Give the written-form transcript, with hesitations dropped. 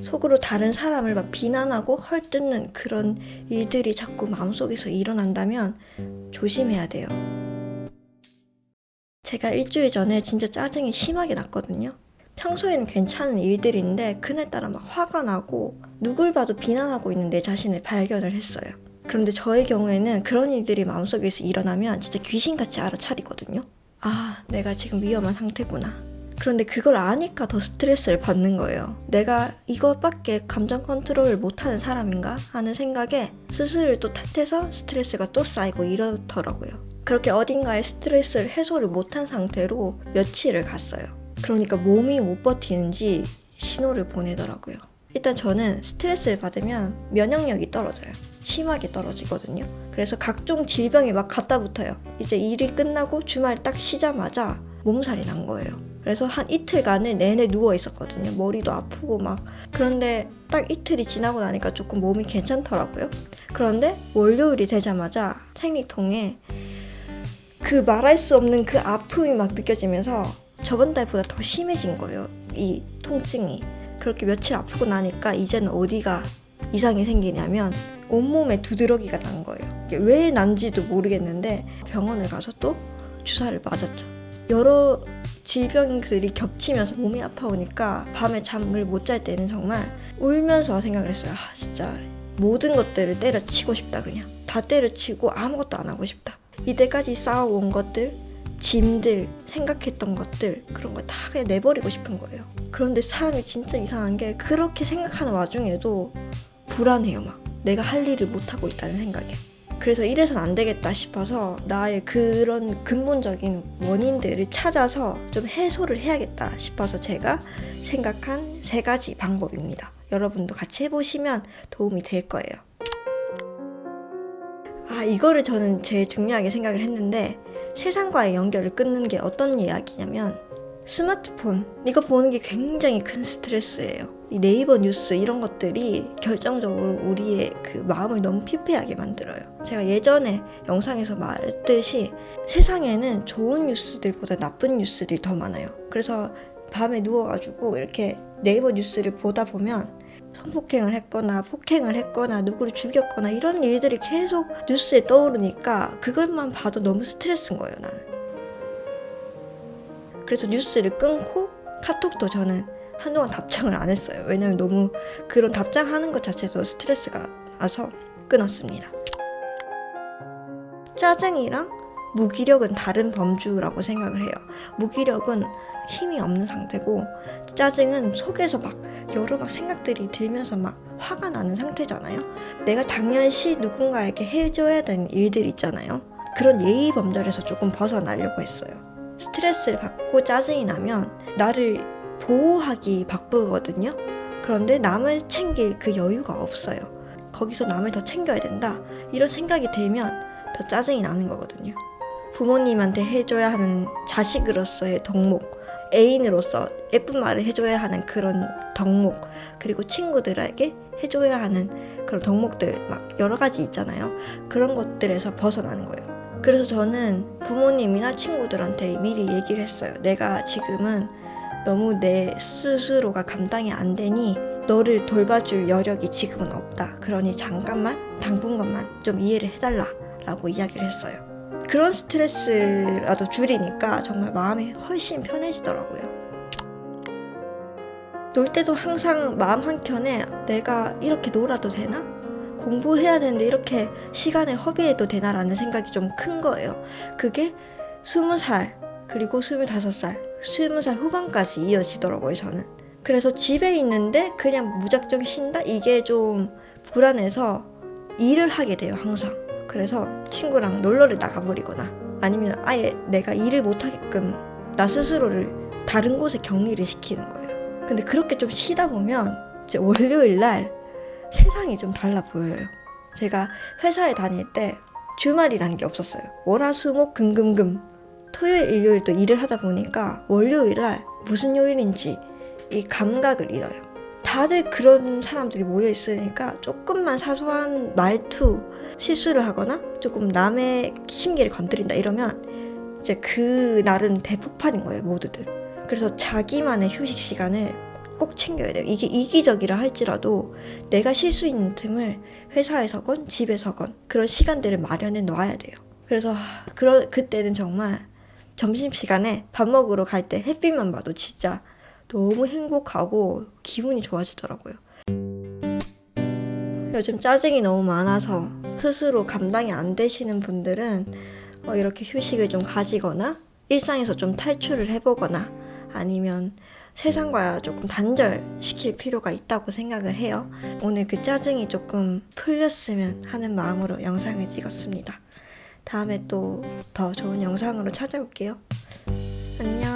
속으로 다른 사람을 막 비난하고 헐뜯는 그런 일들이 자꾸 마음속에서 일어난다면 조심해야 돼요. 제가 일주일 전에 진짜 짜증이 심하게 났거든요. 평소에는 괜찮은 일들인데 그날따라 막 화가 나고 누굴 봐도 비난하고 있는 내 자신을 발견을 했어요. 그런데 저의 경우에는 그런 일들이 마음속에서 일어나면 진짜 귀신같이 알아차리거든요. 아, 내가 지금 위험한 상태구나. 그런데 그걸 아니까 더 스트레스를 받는 거예요. 내가 이것밖에 감정 컨트롤을 못하는 사람인가 하는 생각에 스스로를 또 탓해서 스트레스가 또 쌓이고 이렇더라고요. 그렇게 어딘가에 스트레스를 해소를 못한 상태로 며칠을 갔어요. 그러니까 몸이 못 버티는지 신호를 보내더라고요. 일단 저는 스트레스를 받으면 면역력이 떨어져요. 심하게 떨어지거든요. 그래서 각종 질병이 막 갖다 붙어요. 이제 일이 끝나고 주말 딱 쉬자마자 몸살이 난 거예요. 그래서 한 이틀간을 내내 누워 있었거든요. 머리도 아프고 막. 그런데 딱 이틀이 지나고 나니까 조금 몸이 괜찮더라고요. 그런데 월요일이 되자마자 생리통에 그 말할 수 없는 그 아픔이 막 느껴지면서 저번 달보다 더 심해진 거예요. 이 통증이. 그렇게 며칠 아프고 나니까 이제는 어디가 이상이 생기냐면 온몸에 두드러기가 난 거예요. 이게 왜 난지도 모르겠는데 병원을 가서 또 주사를 맞았죠. 여러 질병들이 겹치면서 몸이 아파오니까 밤에 잠을 못 잘 때는 정말 울면서 생각을 했어요. 아, 진짜 모든 것들을 때려치고 싶다. 그냥 다 때려치고 아무것도 안 하고 싶다. 이때까지 쌓아온 것들, 짐들, 생각했던 것들, 그런 걸 다 그냥 내버리고 싶은 거예요. 그런데 사람이 진짜 이상한 게 그렇게 생각하는 와중에도 불안해요. 막 내가 할 일을 못하고 있다는 생각에. 그래서 이래선 안 되겠다 싶어서 나의 그런 근본적인 원인들을 찾아서 좀 해소를 해야겠다 싶어서 제가 생각한 3가지 방법입니다. 여러분도 같이 해보시면 도움이 될 거예요. 이거를 저는 제일 중요하게 생각을 했는데, 세상과의 연결을 끊는 게 어떤 이야기냐면 스마트폰, 이거 보는 게 굉장히 큰 스트레스예요. 이 네이버 뉴스 이런 것들이 결정적으로 우리의 그 마음을 너무 피폐하게 만들어요. 제가 예전에 영상에서 말했듯이 세상에는 좋은 뉴스들보다 나쁜 뉴스들이 더 많아요. 그래서 밤에 누워가지고 이렇게 네이버 뉴스를 보다 보면 성폭행을 했거나 폭행을 했거나 누구를 죽였거나 이런 일들이 계속 뉴스에 떠오르니까 그걸만 봐도 너무 스트레스인 거예요, 나는. 그래서 뉴스를 끊고 카톡도 저는 한동안 답장을 안 했어요. 왜냐면 너무 그런 답장하는 것 자체도 스트레스가 나서 끊었습니다. 짜증이랑 무기력은 다른 범주라고 생각을 해요. 무기력은 힘이 없는 상태고 짜증은 속에서 막 여러 생각들이 들면서 막 화가 나는 상태잖아요. 내가 당연시 누군가에게 해줘야 되는 일들 있잖아요. 그런 예의 범절에서 조금 벗어나려고 했어요. 스트레스를 받고 짜증이 나면 나를 보호하기 바쁘거든요. 그런데 남을 챙길 그 여유가 없어요. 거기서 남을 더 챙겨야 된다 이런 생각이 들면 더 짜증이 나는 거거든요. 부모님한테 해줘야 하는 자식으로서의 덕목, 애인으로서 예쁜 말을 해줘야 하는 그런 덕목, 그리고 친구들에게 해줘야 하는 그런 덕목들 막 여러 가지 있잖아요. 그런 것들에서 벗어나는 거예요. 그래서 저는 부모님이나 친구들한테 미리 얘기를 했어요. 내가 지금은 너무 내 스스로가 감당이 안 되니 너를 돌봐줄 여력이 지금은 없다. 그러니 잠깐만, 당분간만 좀 이해를 해달라 라고 이야기를 했어요. 그런 스트레스라도 줄이니까 정말 마음이 훨씬 편해지더라고요. 놀 때도 항상 마음 한켠에 내가 이렇게 놀아도 되나? 공부해야 되는데 이렇게 시간을 허비해도 되나라는 생각이 좀 큰 거예요. 그게 20살 그리고 25살, 20살 후반까지 이어지더라고요, 저는. 그래서 집에 있는데 그냥 무작정 쉰다? 이게 좀 불안해서 일을 하게 돼요, 항상. 그래서 친구랑 놀러를 나가버리거나 아니면 아예 내가 일을 못하게끔 나 스스로를 다른 곳에 격리를 시키는 거예요. 근데 그렇게 좀 쉬다 보면 이제 월요일 날 세상이 좀 달라 보여요. 제가 회사에 다닐 때 주말이라는 게 없었어요. 월화수목금금금 토요일 일요일도 일을 하다 보니까 월요일 날 무슨 요일인지 이 감각을 잃어요. 다들 그런 사람들이 모여 있으니까 조금만 사소한 말투 실수를 하거나 조금 남의 심기를 건드린다 이러면 이제 그 날은 대폭발인 거예요, 모두들. 그래서 자기만의 휴식 시간을 꼭 챙겨야 돼요. 이게 이기적이라 할지라도 내가 쉴 수 있는 틈을 회사에서건 집에서건 그런 시간들을 마련해 놔야 돼요. 그래서 그때는 정말 점심시간에 밥 먹으러 갈 때 햇빛만 봐도 진짜 너무 행복하고 기분이 좋아지더라고요. 요즘 짜증이 너무 많아서 스스로 감당이 안 되시는 분들은 이렇게 휴식을 좀 가지거나 일상에서 좀 탈출을 해보거나 아니면 세상과 조금 단절시킬 필요가 있다고 생각을 해요. 오늘 그 짜증이 조금 풀렸으면 하는 마음으로 영상을 찍었습니다. 다음에 또 더 좋은 영상으로 찾아올게요. 안녕.